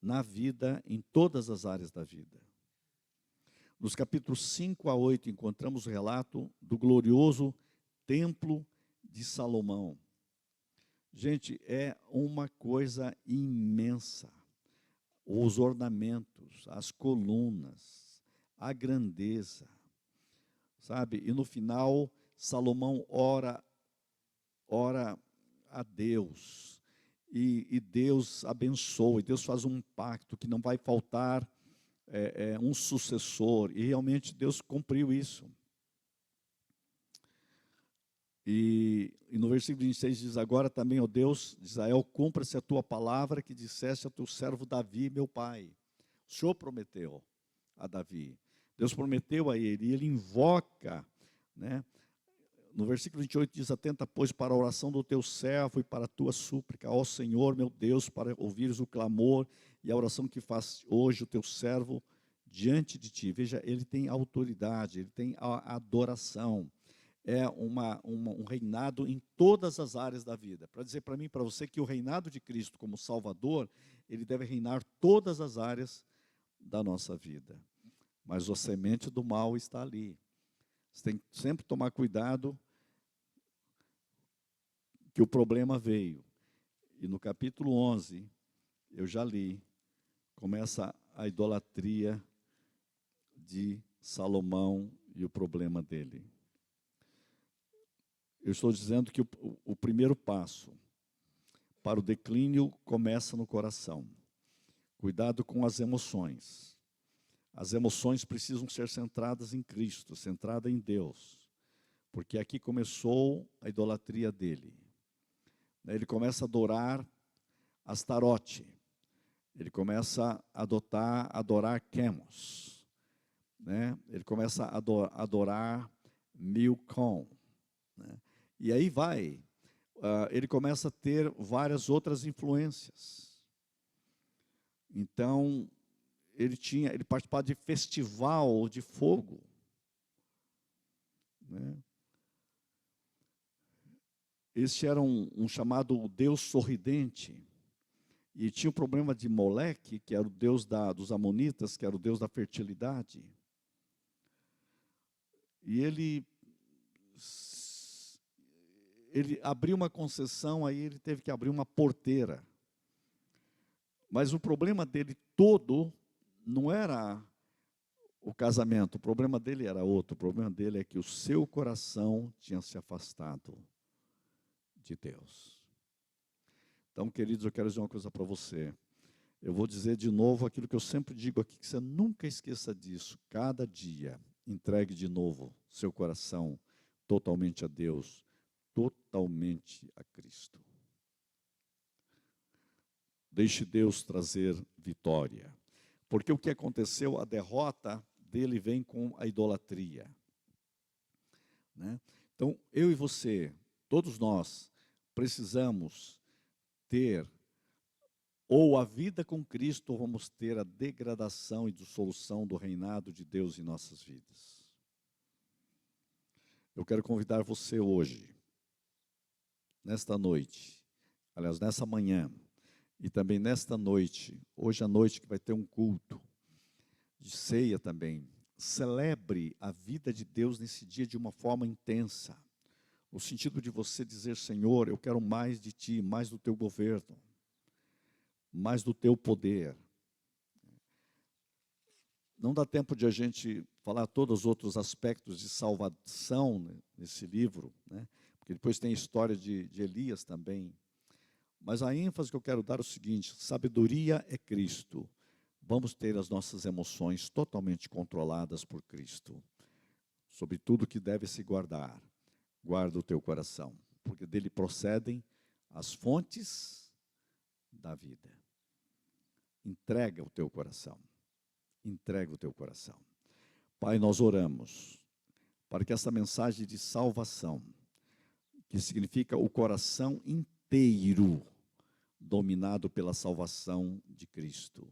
na vida, em todas as áreas da vida. Nos capítulos 5 a 8, encontramos o relato do glorioso templo de Salomão. Gente, é uma coisa imensa. Os ornamentos, as colunas, a grandeza, sabe? E no final, Salomão ora a Deus, e Deus abençoa, e Deus faz um pacto que não vai faltar um sucessor, e realmente Deus cumpriu isso. E no versículo 26 diz: agora também, ó Deus de Israel, cumpra-se a tua palavra que disseste ao teu servo Davi, meu pai. O Senhor prometeu a Davi, Deus prometeu a ele, e ele invoca, né? No versículo 28 diz: atenta, pois, para a oração do teu servo e para a tua súplica, ó Senhor, meu Deus, para ouvires o clamor e a oração que faz hoje o teu servo diante de ti. Veja, ele tem autoridade, ele tem a adoração. É um reinado em todas as áreas da vida. Para dizer para mim e para você que o reinado de Cristo como Salvador, ele deve reinar todas as áreas da nossa vida. Mas a semente do mal está ali. Você tem que sempre tomar cuidado, que o problema veio. E no capítulo 11, eu já li, começa a idolatria de Salomão e o problema dele. Eu estou dizendo que o primeiro passo para o declínio começa no coração. Cuidado com as emoções. As emoções precisam ser centradas em Cristo, centradas em Deus. Porque aqui começou a idolatria dele. Ele começa a adorar Astarote. Ele começa a adorar Quemos. Né? Ele começa a adorar Milcom. Né? E aí vai. Ele começa a ter várias outras influências. Então, ele participava de festival de fogo. Né? Esse era um chamado Deus sorridente. E tinha o problema de Moleque, que era o deus dos amonitas, que era o deus da fertilidade. E ele abriu uma concessão, aí ele teve que abrir uma porteira. Mas o problema dele todo não era o casamento, o problema dele era outro. O problema dele é que o seu coração tinha se afastado de Deus. Então, queridos, eu quero dizer uma coisa para você. Eu vou dizer de novo aquilo que eu sempre digo aqui, que você nunca esqueça disso. Cada dia, entregue de novo seu coração totalmente a Deus, totalmente a Cristo. Deixe Deus trazer vitória. Porque o que aconteceu, a derrota dele vem com a idolatria. Né? Então, eu e você, todos nós, precisamos ter ou a vida com Cristo, ou vamos ter a degradação e dissolução do reinado de Deus em nossas vidas. Eu quero convidar você hoje, nesta noite, aliás, nessa manhã, e também nesta noite, hoje à noite que vai ter um culto de ceia também. Celebre a vida de Deus nesse dia de uma forma intensa. no sentido de você dizer: Senhor, eu quero mais de Ti, mais do Teu governo, mais do Teu poder. Não dá tempo de a gente falar todos os outros aspectos de salvação, né, nesse livro, né? Porque depois tem a história de Elias também. Mas a ênfase que eu quero dar é o seguinte: sabedoria é Cristo. Vamos ter as nossas emoções totalmente controladas por Cristo. Sobre tudo que deve se guardar, guarda o teu coração, porque dele procedem as fontes da vida. Entrega o teu coração. Entrega o teu coração. Pai, nós oramos para que essa mensagem de salvação, que significa o coração inteiro, dominado pela salvação de Cristo,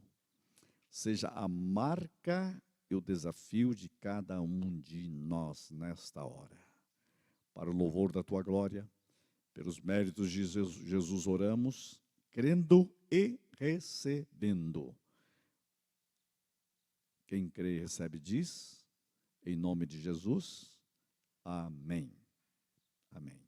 seja a marca e o desafio de cada um de nós nesta hora. Para o louvor da tua glória, pelos méritos de Jesus oramos, crendo e recebendo. Quem crê e recebe diz, em nome de Jesus, amém. Amém.